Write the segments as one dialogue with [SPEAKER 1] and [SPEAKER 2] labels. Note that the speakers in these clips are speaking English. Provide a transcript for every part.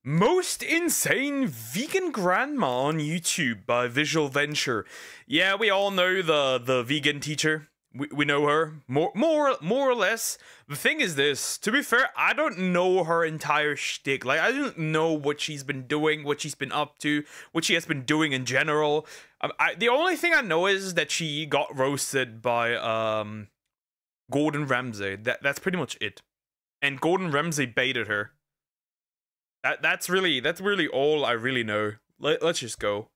[SPEAKER 1] Most insane vegan grandma on YouTube by Visual Venture. Yeah, we all know the vegan teacher. We know her more or less. The thing is this, to be fair, I don't know her entire shtick. Like, I don't know what she's been doing, what she's been up to, what she has been doing in general. The only thing I know is that she got roasted by Gordon Ramsay. That's pretty much it. And Gordon Ramsay baited her. That's really all I really know. Let's just go.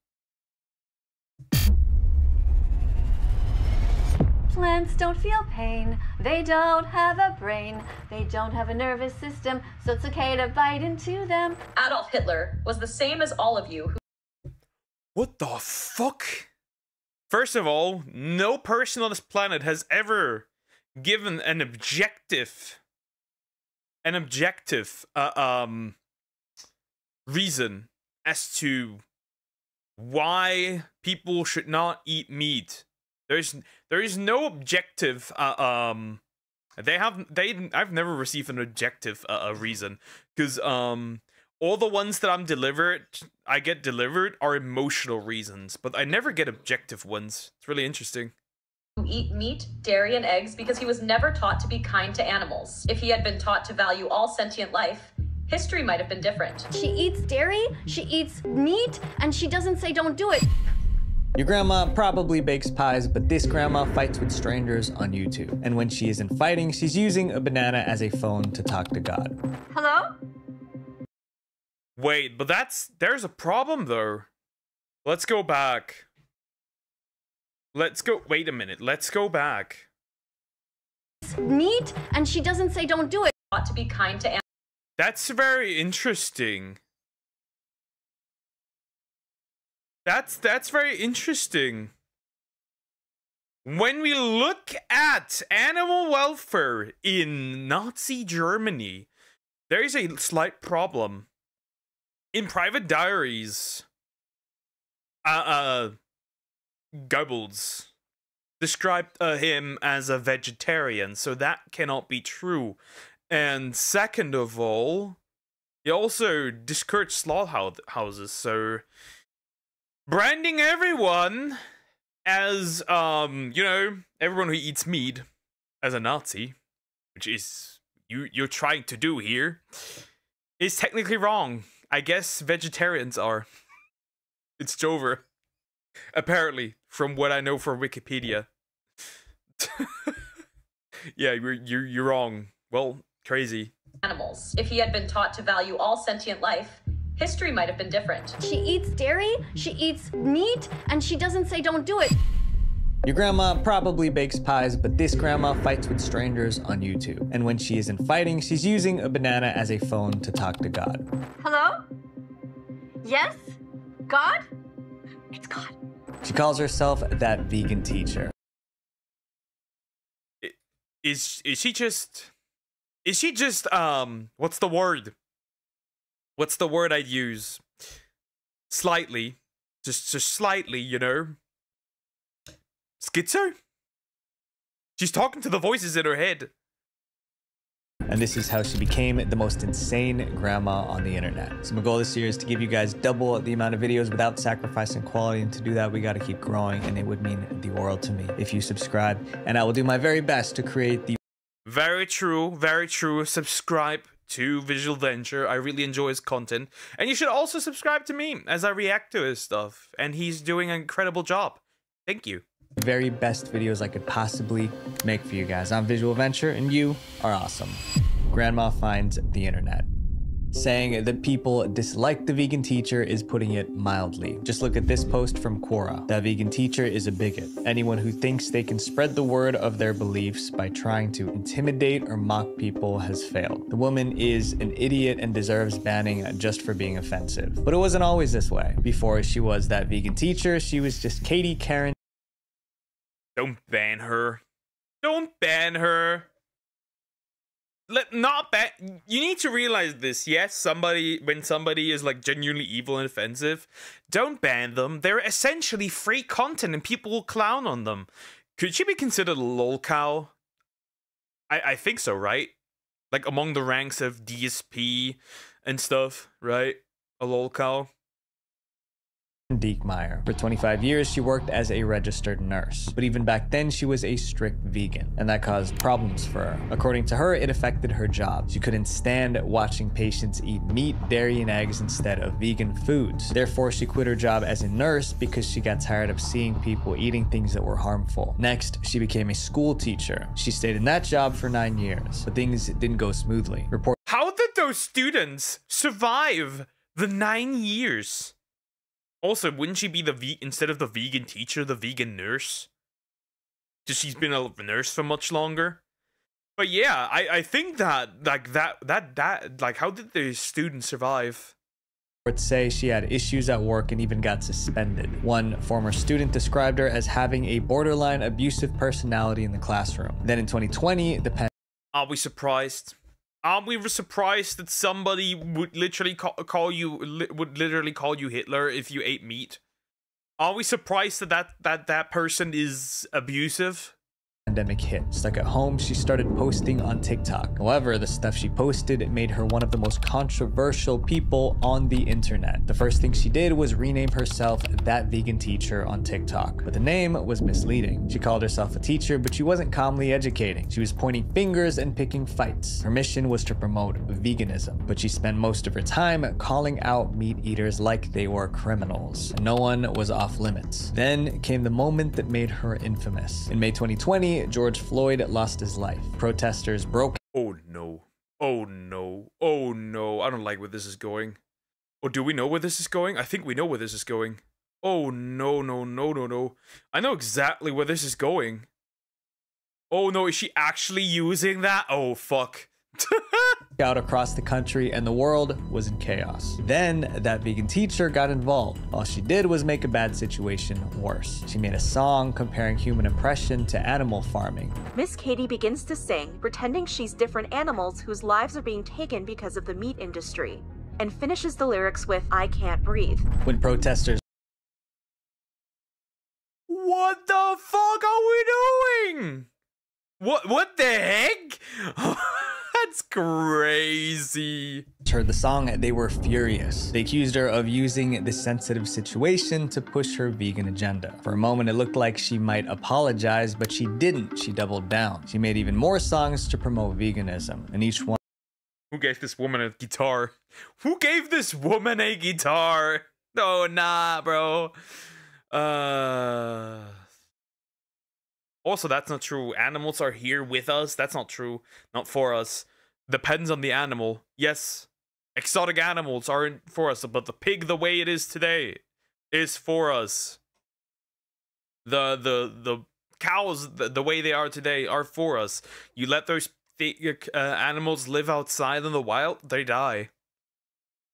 [SPEAKER 2] Plants don't feel pain, they don't have a brain, they don't have a nervous system, so it's okay to bite into them.
[SPEAKER 3] Adolf Hitler was the same as all of you.
[SPEAKER 1] What the fuck? First of all, no person on this planet has ever given an objective reason as to why people should not eat meat. There is no objective I've never received an objective reason, because all the ones that I get delivered are emotional reasons, but I never get objective ones. It's really interesting.
[SPEAKER 3] Who eat meat, dairy, and eggs because he was never taught to be kind to animals. If he had been taught to value all sentient life, history might have been different.
[SPEAKER 2] She eats dairy, she eats meat, and she doesn't say don't do it.
[SPEAKER 4] Your grandma probably bakes pies, but this grandma fights with strangers on YouTube. And when she isn't fighting, she's using a banana as a phone to talk to God.
[SPEAKER 2] Hello?
[SPEAKER 1] Wait, but there's a problem though. Let's go back. Wait a minute, let's go back.
[SPEAKER 2] Meat, and she doesn't say don't do it.
[SPEAKER 3] Taught to be kind to animals.
[SPEAKER 1] That's very interesting. That's very interesting. When we look at animal welfare in Nazi Germany, there is a slight problem. In private diaries, Goebbels described him as a vegetarian, so that cannot be true. And second of all, he also discouraged slaughterhouses, so branding everyone as, you know, everyone who eats meat as a Nazi, which is you're trying to do here, is technically wrong. I guess vegetarians are. It's over. Apparently, from what I know from Wikipedia. Yeah, you're wrong. Well, crazy.
[SPEAKER 3] Animals. If he had been taught to value all sentient life, history might have been different.
[SPEAKER 2] She eats dairy, she eats meat, and she doesn't say don't do it.
[SPEAKER 4] Your grandma probably bakes pies, but this grandma fights with strangers on YouTube. And when she isn't fighting, she's using a banana as a phone to talk to God.
[SPEAKER 2] Hello? Yes? God? It's God.
[SPEAKER 4] She calls herself that vegan teacher.
[SPEAKER 1] Is she just what's the word? What's the word I'd use? Slightly. Just slightly, you know? Schizo? She's talking to the voices in her head.
[SPEAKER 4] And this is how she became the most insane grandma on the internet. So my goal this year is to give you guys double the amount of videos without sacrificing quality. And to do that, we got to keep growing, and it would mean the world to me if you subscribe. And I will do my very best to create the...
[SPEAKER 1] Very true, very true. Subscribe to Visual Venture. I really enjoy his content. And you should also subscribe to me as I react to his stuff. And he's doing an incredible job. Thank you.
[SPEAKER 4] very best videos I could possibly make for you guys. I'm Visual Venture, and you are awesome. Grandma finds the internet. Saying that people dislike the vegan teacher is putting it mildly. Just look at this post from Quora. That vegan teacher is a bigot. Anyone who thinks they can spread the word of their beliefs by trying to intimidate or mock people has failed. The woman is an idiot and deserves banning just for being offensive. But it wasn't always this way. Before she was that vegan teacher, she was just Katie Karen.
[SPEAKER 1] Don't ban her. Don't ban her. Not bad. You need to realize this. Yes, when somebody is like genuinely evil and offensive, don't ban them. They're essentially free content and people will clown on them. Could she be considered a lol cow? I think so, right? Like among the ranks of DSP, and stuff, right? A lol cow.
[SPEAKER 4] Diekmeyer. For 25 years, she worked as a registered nurse, but even back then, she was a strict vegan, and that caused problems for her. According to her, it affected her job. She couldn't stand watching patients eat meat, dairy, and eggs instead of vegan foods. Therefore, she quit her job as a nurse because she got tired of seeing people eating things that were harmful. Next, she became a school teacher. She stayed in that job for 9 years, but things didn't go smoothly.
[SPEAKER 1] How did those students survive the 9 years? Also, wouldn't she be instead of the vegan teacher, the vegan nurse? Because she's been a nurse for much longer. But yeah, I think that like how did the students survive?
[SPEAKER 4] Reports say she had issues at work and even got suspended. One former student described her as having a borderline abusive personality in the classroom. Then in 2020,
[SPEAKER 1] Are we surprised? Are we surprised that somebody would literally call you Hitler if you ate meat? Are we surprised that person is abusive?
[SPEAKER 4] pandemic hit. Stuck at home, she started posting on TikTok. However, the stuff she posted made her one of the most controversial people on the internet. The first thing she did was rename herself That Vegan Teacher on TikTok, but the name was misleading. She called herself a teacher, but she wasn't calmly educating. She was pointing fingers and picking fights. Her mission was to promote veganism, but she spent most of her time calling out meat eaters like they were criminals. No one was off limits. Then came the moment that made her infamous. In May 2020, George Floyd lost his life. Protesters broke.
[SPEAKER 1] Oh no. Oh no. Oh no. I don't like where this is going. Or do we know where this is going? I think we know where this is going. Oh no, no, no, no, no. I know exactly where this is going. Oh no, is she actually using that? Oh fuck.
[SPEAKER 4] Out across the country and the world was in chaos. Then That Vegan Teacher got involved. All she did was make a bad situation worse. She made a song comparing human oppression to animal farming.
[SPEAKER 5] Miss Katie begins to sing, pretending she's different animals whose lives are being taken because of the meat industry, and finishes the lyrics with, "I can't breathe."
[SPEAKER 4] When protesters
[SPEAKER 1] What the fuck are we doing? What the heck? That's crazy.
[SPEAKER 4] heard the song, they were furious. They accused her of using this sensitive situation to push her vegan agenda. For a moment, it looked like she might apologize, but she didn't. She doubled down. She made even more songs to promote veganism, and each one.
[SPEAKER 1] Who gave this woman a guitar? Who gave this woman a guitar? Oh, nah, bro. Also, that's not true. Animals are here with us. That's not true. Not for us. Depends on the animal. Yes, exotic animals aren't for us, but the pig, the way it is today, is for us. The cows, the way they are today, are for us. You let those animals live outside in the wild, they die.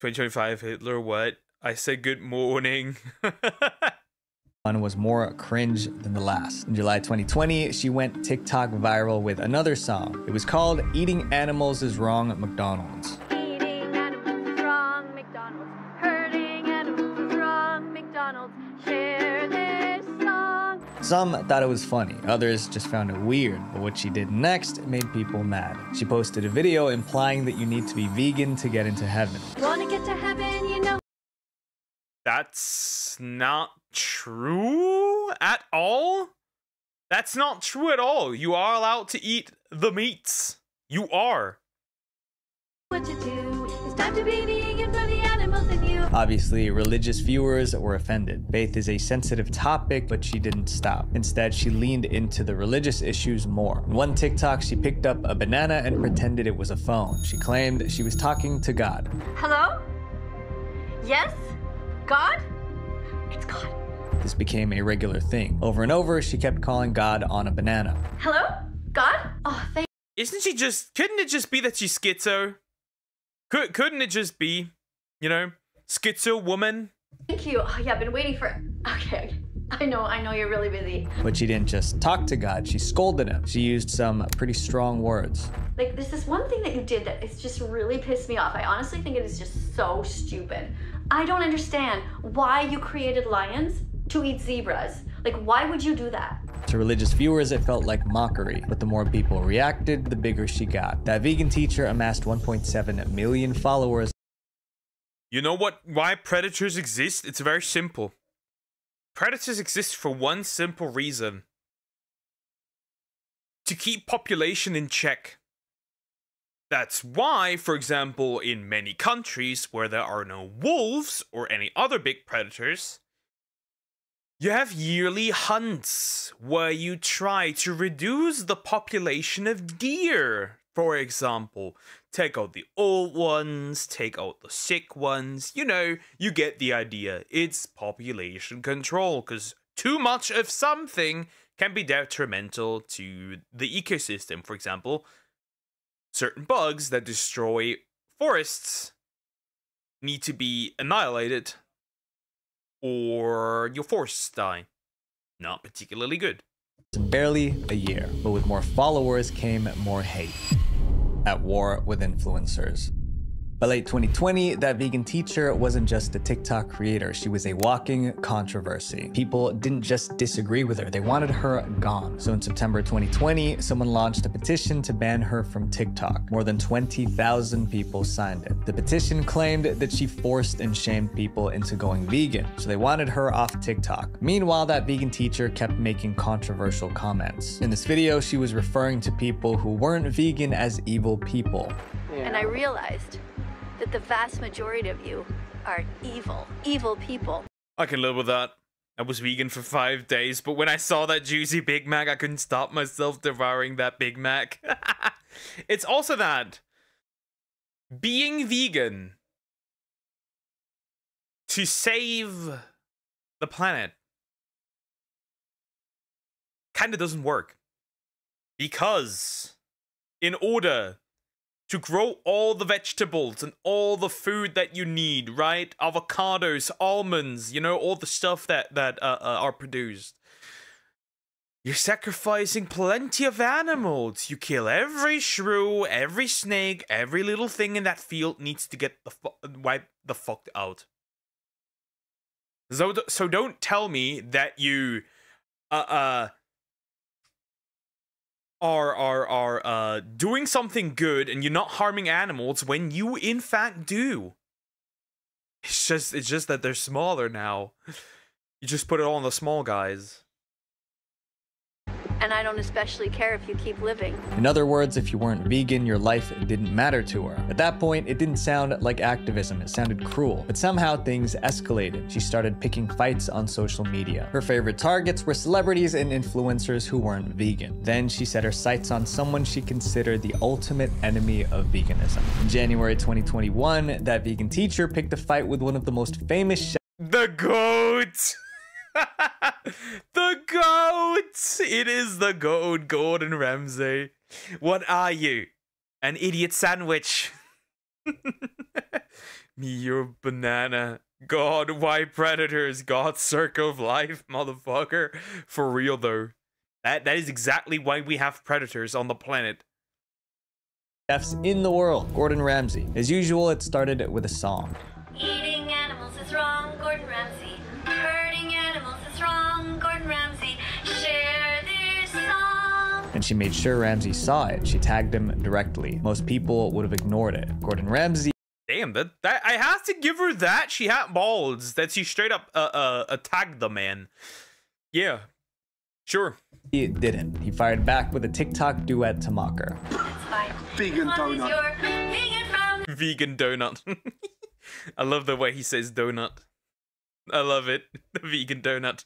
[SPEAKER 1] 2025 Hitler, what? I said good morning.
[SPEAKER 4] One was more cringe than the last. In July 2020, she went TikTok viral with another song. It was called Eating Animals is Wrong at McDonald's.
[SPEAKER 2] Eating animals is wrong, McDonald's. Hurting animals is wrong, McDonald's. Share this song.
[SPEAKER 4] Some thought it was funny, others just found it weird, but what she did next made people mad. She posted a video implying that you need to be vegan to get into heaven.
[SPEAKER 2] Wanna get to heaven, you know.
[SPEAKER 1] That's not true at all. That's not true at all. You are allowed to eat the meats. You are.
[SPEAKER 2] What to do? It's time to be vegan for the animals and you.
[SPEAKER 4] Obviously, religious viewers were offended. Faith is a sensitive topic, but she didn't stop. Instead, she leaned into the religious issues more. In one TikTok, she picked up a banana and pretended it was a phone. She claimed she was talking to God.
[SPEAKER 2] Hello? Yes? God? It's God.
[SPEAKER 4] This became a regular thing. Over and over, she kept calling God on a banana.
[SPEAKER 2] Hello? God? Oh, thank
[SPEAKER 1] Isn't she just... Couldn't it just be that she's schizo? Couldn't it just be, you know, schizo woman?
[SPEAKER 2] you. Oh, yeah, I've been waiting for... Okay. I know you're really busy.
[SPEAKER 4] But she didn't just talk to God, she scolded him. She used some pretty strong words.
[SPEAKER 2] Like, this is one thing that you did that it's just really pissed me off. I honestly think it is just so stupid. I don't understand why you created lions to eat zebras. Like, why would you do that?
[SPEAKER 4] To religious viewers, it felt like mockery, but the more people reacted, the bigger she got. That Vegan Teacher amassed 1.7 million followers.
[SPEAKER 1] You know why predators exist? It's very simple. Predators exist for one simple reason. To keep population in check. That's why, for example, in many countries where there are no wolves or any other big predators, you have yearly hunts where you try to reduce the population of deer. For example, take out the old ones, take out the sick ones. You know, you get the idea. It's population control, because too much of something can be detrimental to the ecosystem. For example, certain bugs that destroy forests need to be annihilated, or your forests die. Not particularly good.
[SPEAKER 4] Barely a year, but with more followers came more hate. At war with influencers. By late 2020, that vegan teacher wasn't just a TikTok creator, she was a walking controversy. People didn't just disagree with her, they wanted her gone. So in September 2020, someone launched a petition to ban her from TikTok. More than 20,000 people signed it. The petition claimed that she forced and shamed people into going vegan, so they wanted her off TikTok. Meanwhile, that vegan teacher kept making controversial comments. In this video, she was referring to people who weren't vegan as evil people.
[SPEAKER 2] And I realized that the vast majority of you are evil people.
[SPEAKER 1] I can live with that. I was vegan for 5 days, but when I saw that juicy Big Mac, I couldn't stop myself devouring that Big Mac. It's also that being vegan to save the planet kind of doesn't work. Because in order to grow all the vegetables and all the food that you need, right? Avocados, almonds, you know, all the stuff that are produced. You're sacrificing plenty of animals. You kill every shrew, every snake, every little thing in that field needs to get wiped the fuck out. So don't tell me that you are doing something good and you're not harming animals when you in fact do. It's just that they're smaller now. You just put it all on the small guys.
[SPEAKER 2] And I don't especially care if you keep living.
[SPEAKER 4] In other words, if you weren't vegan, your life didn't matter to her. At that point, it didn't sound like activism, it sounded cruel. But somehow things escalated. She started picking fights on social media. Her favorite targets were celebrities and influencers who weren't vegan. Then she set her sights on someone she considered the ultimate enemy of veganism. In January 2021, that vegan teacher picked a fight with one of the most famous
[SPEAKER 1] The GOAT! The GOAT! It is the GOAT, Gordon Ramsay. What are you? An idiot sandwich? Me, your banana. God, why predators? God's circle of life, motherfucker. For real, though. That is exactly why we have predators on the planet.
[SPEAKER 4] chefs in the world, Gordon Ramsay. As usual, it started with a song.
[SPEAKER 2] Eating animals is wrong, Gordon Ramsay. Hurting animals is wrong, Gordon Ramsay. Share this song.
[SPEAKER 4] And she made sure Ramsay saw it. She tagged him directly. Most people would have ignored it. Gordon Ramsay
[SPEAKER 1] Damn, that I have to give her that. She had balls. That she straight up tagged the man. Yeah, sure.
[SPEAKER 4] He didn't. He fired back with a TikTok duet to mock her.
[SPEAKER 2] That's fine.
[SPEAKER 6] Vegan donut.
[SPEAKER 1] Vegan donut. I love the way he says donut. I love it. The vegan donut.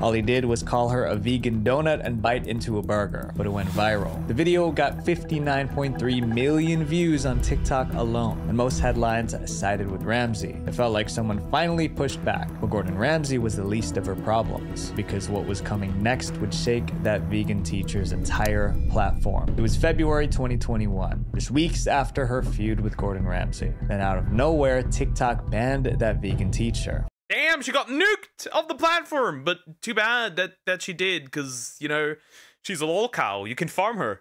[SPEAKER 4] All he did was call her a vegan donut and bite into a burger, but it went viral. The video got 59.3 million views on TikTok alone, and most headlines sided with Ramsay. It felt like someone finally pushed back, but Gordon Ramsay was the least of her problems, because what was coming next would shake that vegan teacher's entire platform. It was February 2021, just weeks after her feud with Gordon Ramsay. Then out of nowhere, TikTok banned that vegan teacher.
[SPEAKER 1] Damn, she got nuked off the platform, but too bad that she did, because, you know, she's a lol cow. You can farm her.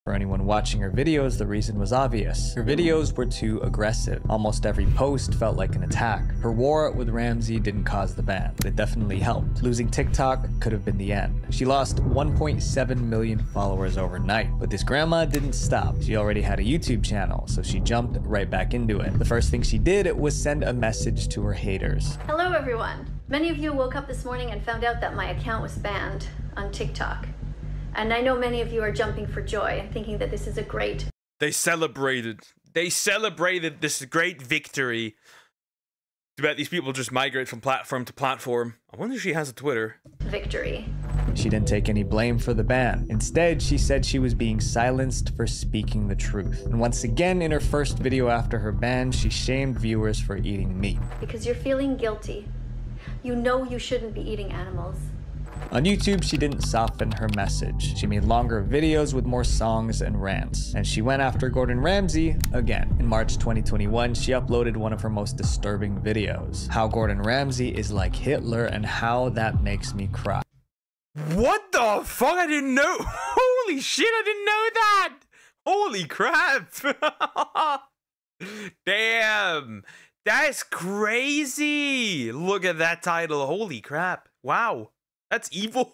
[SPEAKER 4] For anyone watching her videos, the reason was obvious. Her videos were too aggressive. Almost every post felt like an attack. Her war with Ramsey didn't cause the ban, but it definitely helped. Losing TikTok could have been the end. She lost 1.7 million followers overnight, but this grandma didn't stop. She already had a YouTube channel, so she jumped right back into it. The first thing she did was send a message to her haters.
[SPEAKER 2] Hello everyone. Many of you woke up this morning and found out that my account was banned on TikTok. And I know many of you are jumping for joy and thinking that this is a great...
[SPEAKER 1] They celebrated this great victory. Too bad these people just migrate from platform to platform. I wonder if she has a Twitter.
[SPEAKER 2] Victory.
[SPEAKER 4] She didn't take any blame for the ban. Instead, she said she was being silenced for speaking the truth. And once again, in her first video after her ban, she shamed viewers for eating meat.
[SPEAKER 2] Because you're feeling guilty. You know you shouldn't be eating animals.
[SPEAKER 4] On YouTube, she didn't soften her message. She made longer videos with more songs and rants. And she went after Gordon Ramsay again. In March 2021, she uploaded one of her most disturbing videos. How Gordon Ramsay is like Hitler and how that makes me cry.
[SPEAKER 1] What the fuck? I didn't know. Holy shit, I didn't know that. Holy crap. Damn. That's crazy. Look at that title. Holy crap. Wow. That's evil.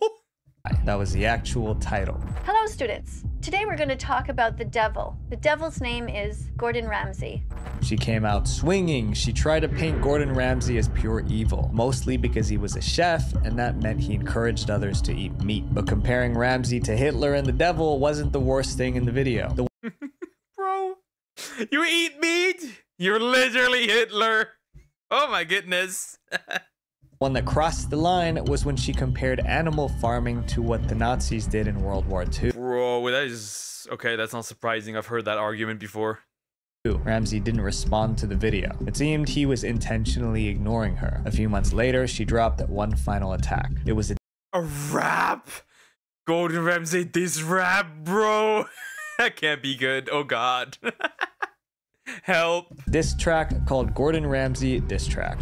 [SPEAKER 4] That was the actual title.
[SPEAKER 2] Hello students. Today we're going to talk about the devil. The devil's name is Gordon Ramsay.
[SPEAKER 4] She came out swinging. She tried to paint Gordon Ramsay as pure evil, mostly because he was a chef, and that meant he encouraged others to eat meat. But comparing Ramsay to Hitler and the devil wasn't the worst thing in the video.
[SPEAKER 1] Bro, you eat meat? You're literally Hitler. Oh my goodness.
[SPEAKER 4] One that crossed the line was when she compared animal farming to what the Nazis did in World War II.
[SPEAKER 1] Bro, that is... Okay, that's not surprising. I've heard that argument before.
[SPEAKER 4] Ramsay didn't respond to the video. It seemed he was intentionally ignoring her. A few months later, she dropped one final attack. It was
[SPEAKER 1] a rap? Gordon Ramsay diss rap, bro? That can't be good. Oh god. Help.
[SPEAKER 4] Diss track called Gordon Ramsay Diss Track.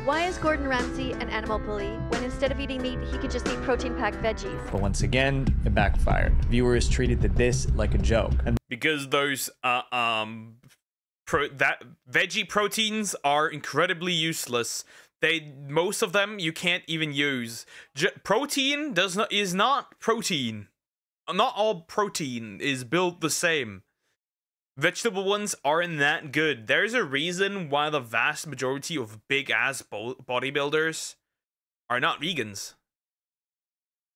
[SPEAKER 2] Why is Gordon Ramsay an animal bully when instead of eating meat, he could just eat protein-packed veggies?
[SPEAKER 4] But once again, it backfired. Viewers treated the diss like a joke. And
[SPEAKER 1] because those veggie proteins are incredibly useless. Most of them you can't even use. Protein is not protein. Not all protein is built the same. Vegetable ones aren't that good. There's a reason why the vast majority of big-ass bodybuilders are not vegans.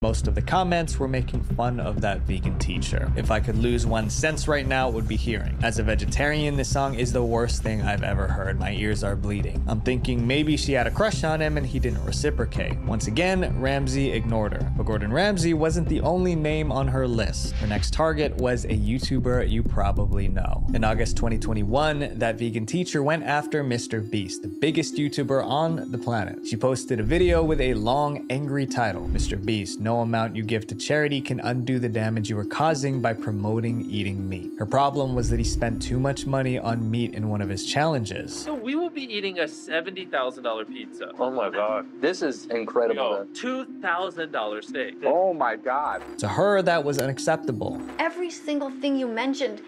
[SPEAKER 4] Most of the comments were making fun of that vegan teacher. If I could lose 1 sense right now, it would be hearing. As a vegetarian, this song is the worst thing I've ever heard. My ears are bleeding. I'm thinking maybe she had a crush on him and he didn't reciprocate. Once again, Ramsay ignored her. But Gordon Ramsay wasn't the only name on her list. Her next target was a YouTuber you probably know. In August 2021, that vegan teacher went after Mr. Beast, the biggest YouTuber on the planet. She posted a video with a long, angry title. Mr. Beast, no amount you give to charity can undo the damage you are causing by promoting eating meat. Her problem was that he spent too much money on meat in one of his challenges.
[SPEAKER 6] So we will be eating a $70,000 pizza.
[SPEAKER 7] Oh my god. This is incredible.
[SPEAKER 6] $2,000 steak.
[SPEAKER 7] Oh my god.
[SPEAKER 4] To her, that was unacceptable.
[SPEAKER 2] Every single thing you mentioned.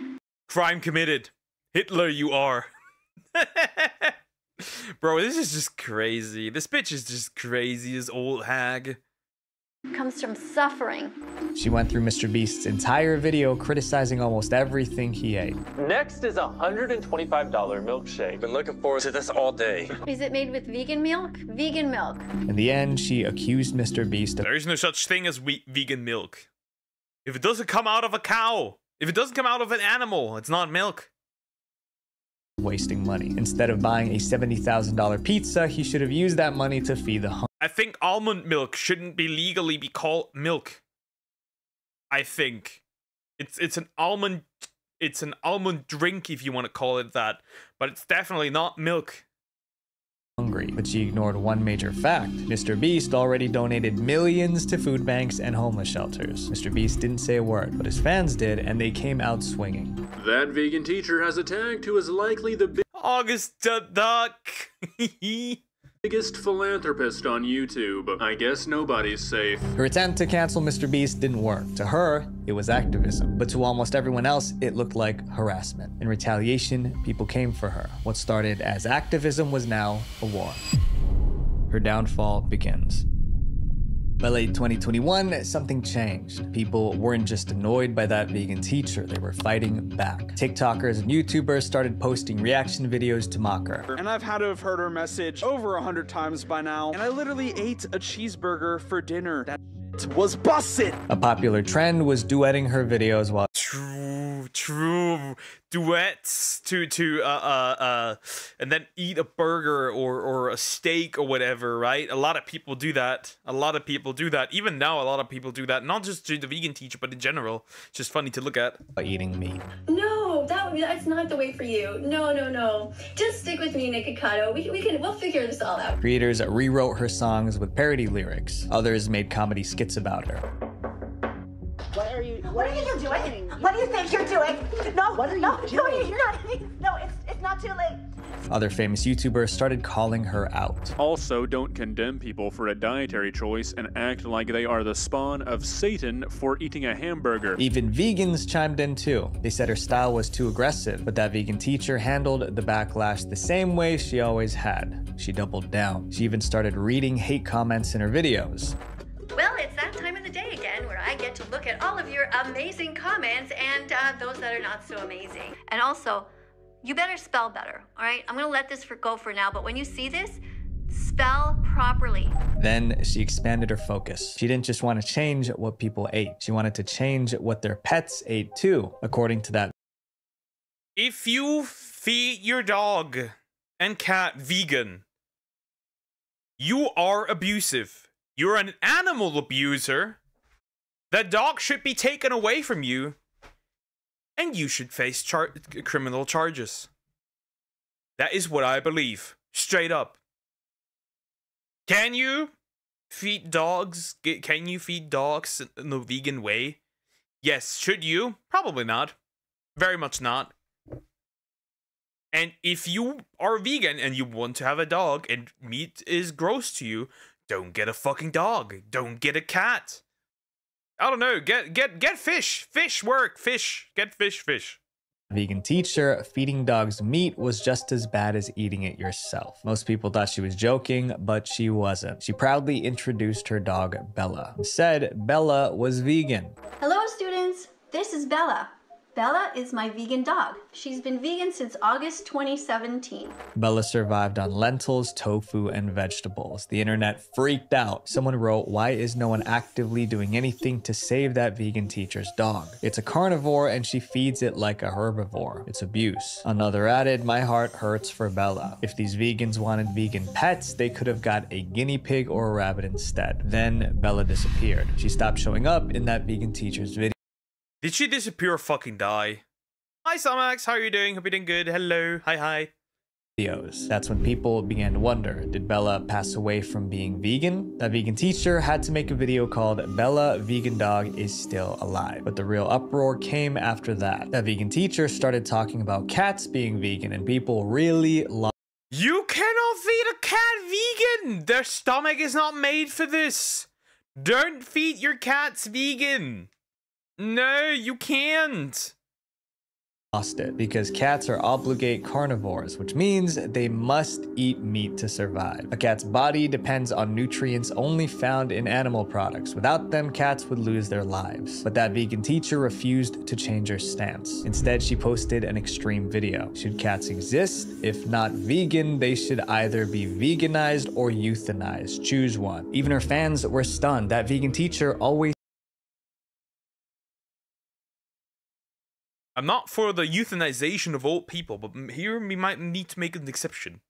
[SPEAKER 1] Crime committed. Hitler, you are. Bro, this is just crazy. This bitch is just crazy, this old hag.
[SPEAKER 2] Comes from suffering.
[SPEAKER 4] She went through Mr. Beast's entire video criticizing almost everything he ate.
[SPEAKER 6] Next is a $125 milkshake.
[SPEAKER 7] Been looking forward to this all day.
[SPEAKER 2] Is it made with vegan milk? Vegan milk.
[SPEAKER 4] In the end, she accused Mr. Beast of
[SPEAKER 1] There is no such thing as vegan milk. If it doesn't come out of a cow, if it doesn't come out of an animal, it's not milk.
[SPEAKER 4] Wasting money. Instead of buying a $70,000 pizza, he should have used that money to feed the hungry.
[SPEAKER 1] I think almond milk shouldn't be legally be called milk. I think it's an almond drink if you want to call it that, but it's definitely not milk.
[SPEAKER 4] But she ignored one major fact. Mr. Beast already donated millions to food banks and homeless shelters. Mr. Beast didn't say a word, but his fans did, and they came out swinging.
[SPEAKER 8] That vegan teacher has a tag who is likely the
[SPEAKER 1] August the Duck.
[SPEAKER 8] Biggest philanthropist on YouTube. I guess nobody's safe.
[SPEAKER 4] Her attempt to cancel Mr. Beast didn't work. To her, it was activism, but to almost everyone else, it looked like harassment. In retaliation, people came for her. What started as activism was now a war. Her downfall begins. By late 2021, something changed. People weren't just annoyed by that vegan teacher, they were fighting back. TikTokers and YouTubers started posting reaction videos to mock her.
[SPEAKER 9] And I've had to have heard her message over 100 times by now. And I literally ate a cheeseburger for dinner. That was busted.
[SPEAKER 4] A popular trend was duetting her videos while
[SPEAKER 1] True duets and then eat a burger or a steak or whatever, right? A lot of people do that. Even now, a lot of people do that. Not just to the vegan teacher, but in general. It's just funny to look at.
[SPEAKER 4] Eating meat.
[SPEAKER 2] No, that's not the way for you. No. Just stick with me, Nikocado. We'll figure this all out.
[SPEAKER 4] Creators rewrote her songs with parody lyrics. Others made comedy skits about her.
[SPEAKER 10] What are you doing? What do you think you're doing? No, you're not. No, it's not too late.
[SPEAKER 4] Other famous YouTubers started calling her out.
[SPEAKER 8] Also, don't condemn people for a dietary choice and act like they are the spawn of Satan for eating a hamburger.
[SPEAKER 4] Even vegans chimed in too. They said her style was too aggressive, but that vegan teacher handled the backlash the same way she always had. She doubled down. She even started reading hate comments in her videos.
[SPEAKER 2] Well, it's that time of the day again where I get to look at all of your amazing comments and those that are not so amazing. And also, you better spell better, all right? I'm gonna let this go for now, but when you see this, spell properly.
[SPEAKER 4] Then she expanded her focus. She didn't just want to change what people ate. She wanted to change what their pets ate too, according to that.
[SPEAKER 1] If you feed your dog and cat vegan, you are abusive. You're an animal abuser. That dog should be taken away from you. And you should face criminal charges. That is what I believe. Straight up. Can you feed dogs? Can you feed dogs in the vegan way? Yes. Should you? Probably not. Very much not. And if you are vegan and you want to have a dog and meat is gross to you, don't get a fucking dog. Don't get a cat. I don't know. Get fish. Fish work. Fish. Get fish.
[SPEAKER 4] Vegan teacher, feeding dogs meat was just as bad as eating it yourself. Most people thought she was joking, but she wasn't. She proudly introduced her dog, Bella. Said Bella was vegan.
[SPEAKER 2] Hello, students. This is Bella. Bella is my vegan dog. She's been vegan since August 2017.
[SPEAKER 4] Bella survived on lentils, tofu, and vegetables. The internet freaked out. Someone wrote, "Why is no one actively doing anything to save that vegan teacher's dog? It's a carnivore and she feeds it like a herbivore. It's abuse." Another added, "My heart hurts for Bella. If these vegans wanted vegan pets, they could have got a guinea pig or a rabbit instead." Then Bella disappeared. She stopped showing up in that vegan teacher's video.
[SPEAKER 1] Did she disappear or fucking die? Hi, Samax. How are you doing? Hope you're doing good. Hello. Hi.
[SPEAKER 4] That's when people began to wonder, did Bella pass away from being vegan? That vegan teacher had to make a video called "Bella Vegan Dog is Still Alive." But the real uproar came after that. That vegan teacher started talking about cats being vegan and people really loved.
[SPEAKER 1] You cannot feed a cat vegan! Their stomach is not made for this! Don't feed your cats vegan! No, you can't!
[SPEAKER 4] Lost it because cats are obligate carnivores, which means they must eat meat to survive. A cat's body depends on nutrients only found in animal products. Without them, cats would lose their lives. But that vegan teacher refused to change her stance. Instead, she posted an extreme video. Should cats exist? If not vegan, they should either be veganized or euthanized. Choose one. Even her fans were stunned. That vegan teacher always
[SPEAKER 1] I'm not for the euthanization of old people, but here we might need to make an exception.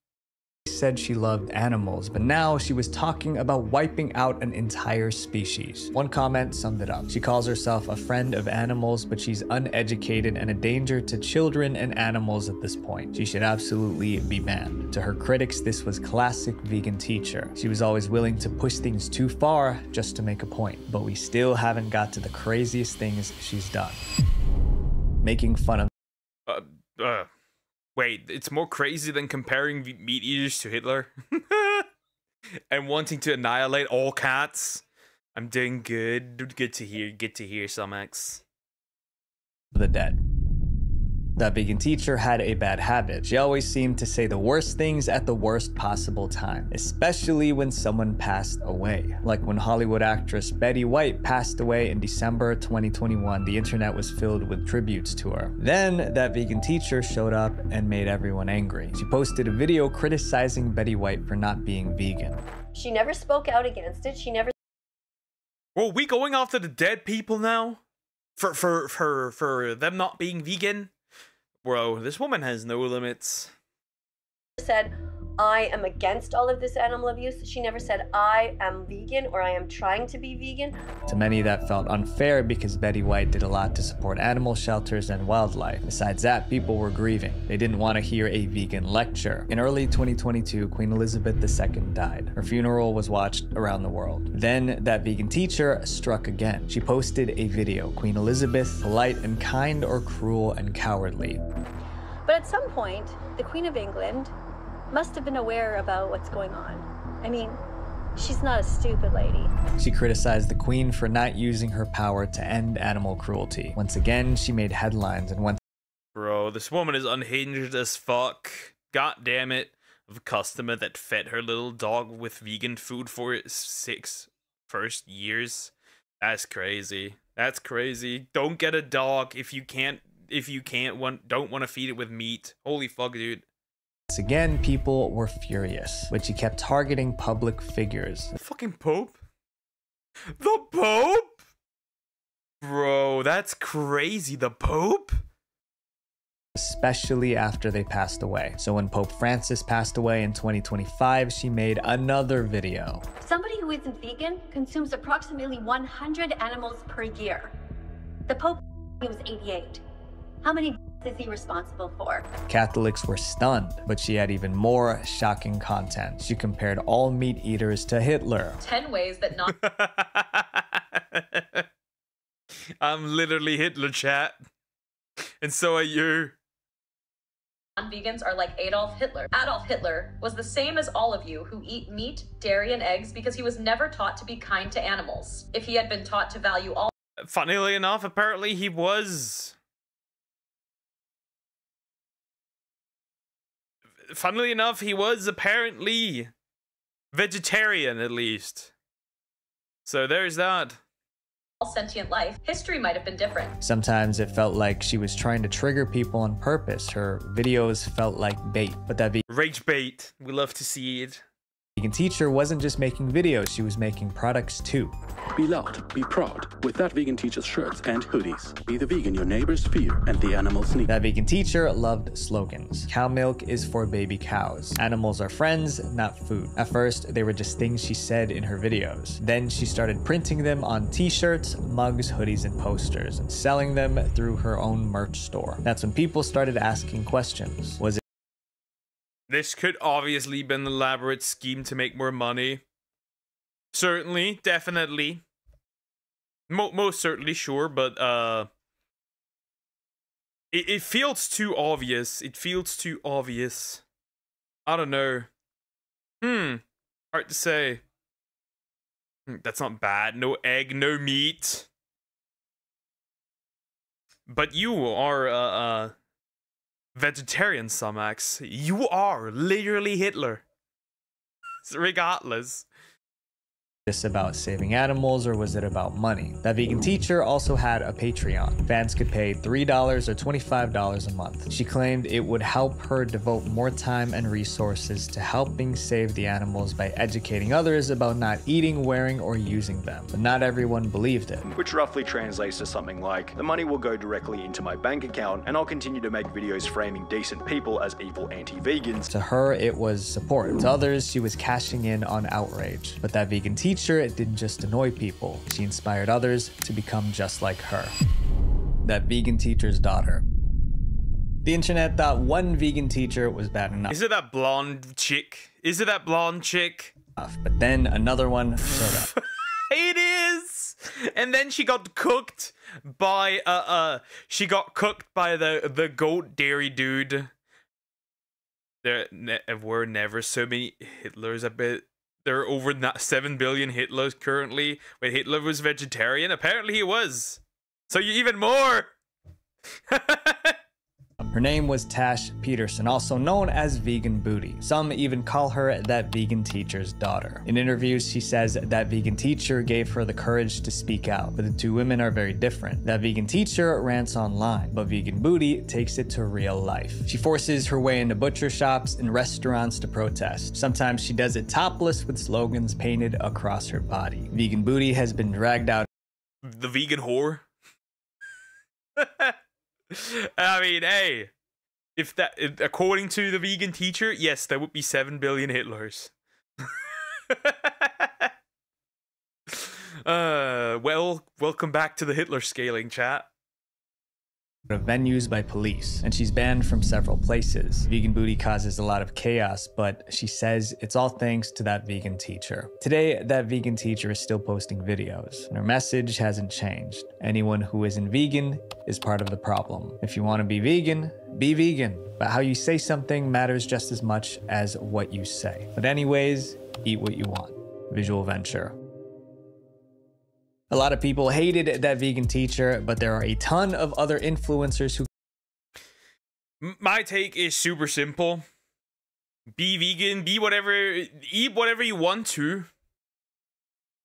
[SPEAKER 4] said she loved animals, but now she was talking about wiping out an entire species. One comment summed it up. She calls herself a friend of animals, but she's uneducated and a danger to children and animals at this point. She should absolutely be banned. To her critics, this was classic vegan teacher. She was always willing to push things too far just to make a point, but we still haven't got to the craziest things she's done. Making fun of
[SPEAKER 1] Wait, it's more crazy than comparing meat eaters to Hitler? and wanting to annihilate all cats. I'm doing good. Good to hear. Good to hear, Sumex.
[SPEAKER 4] The dead. That vegan teacher had a bad habit. She always seemed to say the worst things at the worst possible time, especially when someone passed away. Like when Hollywood actress Betty White passed away in December 2021, the internet was filled with tributes to her. Then that vegan teacher showed up and made everyone angry. She posted a video criticizing Betty White for not being vegan.
[SPEAKER 2] She never spoke out against it. She never
[SPEAKER 1] Well, we going after the dead people now? For them not being vegan? Bro, this woman has no limits.
[SPEAKER 2] said, I am against all of this animal abuse. She never said, I am vegan or I am trying to be vegan.
[SPEAKER 4] To many, that felt unfair because Betty White did a lot to support animal shelters and wildlife. Besides that, people were grieving. They didn't want to hear a vegan lecture. In early 2022, Queen Elizabeth II died. Her funeral was watched around the world. Then that vegan teacher struck again. She posted a video, Queen Elizabeth, polite and kind or cruel and cowardly.
[SPEAKER 2] But at some point, the Queen of England must have been aware about what's going on. I mean, she's not a stupid lady.
[SPEAKER 4] She criticized the Queen for not using her power to end animal cruelty. Once again, she made headlines and went.
[SPEAKER 1] Bro, this woman is unhinged as fuck. God damn it. Of a customer that fed her little dog with vegan food for its 6 first years. That's crazy. That's crazy. Don't get a dog if you don't want to feed it with meat. Holy fuck, dude.
[SPEAKER 4] Once again, people were furious, but she kept targeting public figures.
[SPEAKER 1] The fucking Pope? The Pope? Bro, that's crazy. The Pope?
[SPEAKER 4] Especially after they passed away. So when Pope Francis passed away in 2025, she made another video.
[SPEAKER 2] Somebody who isn't vegan consumes approximately 100 animals per year. The Pope, he was 88. How many is he responsible for?
[SPEAKER 4] Catholics were stunned, but she had even more shocking content. She compared all meat eaters to Hitler.
[SPEAKER 3] 10 ways that non
[SPEAKER 1] I'm literally Hitler, chat. And so are you.
[SPEAKER 3] non-vegans are like Adolf Hitler. Adolf Hitler was the same as all of you who eat meat, dairy, and eggs because he was never taught to be kind to animals. If he had been taught to value all...
[SPEAKER 1] Funnily enough, apparently he was. Funnily enough, he was apparently vegetarian, at least. So there's that.
[SPEAKER 3] all sentient life, history might have been different.
[SPEAKER 4] Sometimes it felt like she was trying to trigger people on purpose. Her videos felt like bait, but that
[SPEAKER 1] rage bait. We love to see it.
[SPEAKER 4] vegan teacher wasn't just making videos, she was making products too.
[SPEAKER 11] Be loud, be proud with that vegan teacher's shirts and hoodies. Be the vegan your neighbors fear and the animals need.
[SPEAKER 4] That vegan teacher loved slogans. Cow milk is for baby cows. Animals are friends, not food. At first, they were just things she said in her videos. Then she started printing them on t-shirts, mugs, hoodies, and posters, and selling them through her own merch store. That's when people started asking questions. Was it
[SPEAKER 1] This could obviously be an elaborate scheme to make more money. Certainly, definitely. Most certainly, sure, but it feels too obvious. It feels too obvious. I don't know. Hard to say. That's not bad. No egg, no meat. But you are vegetarian, Sumax. You are literally Hitler. Regardless.
[SPEAKER 4] this about saving animals or was it about money? That vegan teacher also had a Patreon. Fans could pay $3 or $25 a month. She claimed it would help her devote more time and resources to helping save the animals by educating others about not eating, wearing, or using them. But not everyone believed it.
[SPEAKER 12] Which roughly translates to something like, the money will go directly into my bank account and I'll continue to make videos framing decent people as evil anti-vegans.
[SPEAKER 4] To her, it was support. To others, she was cashing in on outrage. But that vegan teacher didn't just annoy people. She inspired others to become just like her. That vegan teacher's daughter. The internet thought one vegan teacher was bad enough.
[SPEAKER 1] Is it that blonde chick? Is it that blonde chick?
[SPEAKER 4] But then another one showed up.
[SPEAKER 1] It is! And then she got cooked by the goat dairy dude. There were never so many Hitlers. there are over 7 billion Hitlers currently. Wait, Hitler was vegetarian? Apparently he was. So you even more.
[SPEAKER 4] Her name was Tash Peterson, also known as Vegan Booty. Some even call her that vegan teacher's daughter. In interviews, she says that vegan teacher gave her the courage to speak out, but the two women are very different. That vegan teacher rants online, but Vegan Booty takes it to real life. She forces her way into butcher shops and restaurants to protest. Sometimes she does it topless with slogans painted across her body. Vegan Booty has been dragged out.
[SPEAKER 1] The vegan whore. I mean, hey, if according to the vegan teacher, yes, there would be 7 billion Hitlers. Well, welcome back to the Hitler scaling, chat.
[SPEAKER 4] Of venues by police, and she's banned from several places. Vegan Booty causes a lot of chaos, but she says it's all thanks to that vegan teacher. Today, that vegan teacher is still posting videos, and her message hasn't changed. Anyone who isn't vegan is part of the problem. If you want to be vegan, but how you say something matters just as much as what you say. But anyways, eat what you want. Visual Venture. A lot of people hated that vegan teacher, but there are a ton of other influencers who...
[SPEAKER 1] My take is super simple. Be vegan, be whatever, eat whatever you want to.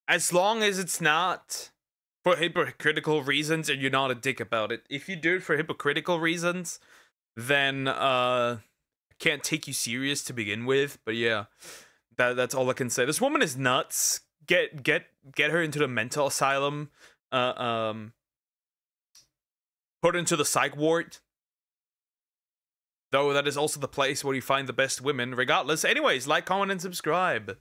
[SPEAKER 1] As long as it's not for hypocritical reasons and you're not a dick about it. If you do it for hypocritical reasons, then I can't take you serious to begin with. But yeah, that's all I can say. This woman is nuts. Get her into the mental asylum. Put her into the psych ward. Though that is also the place where you find the best women. Regardless. Anyways, like, comment, and subscribe.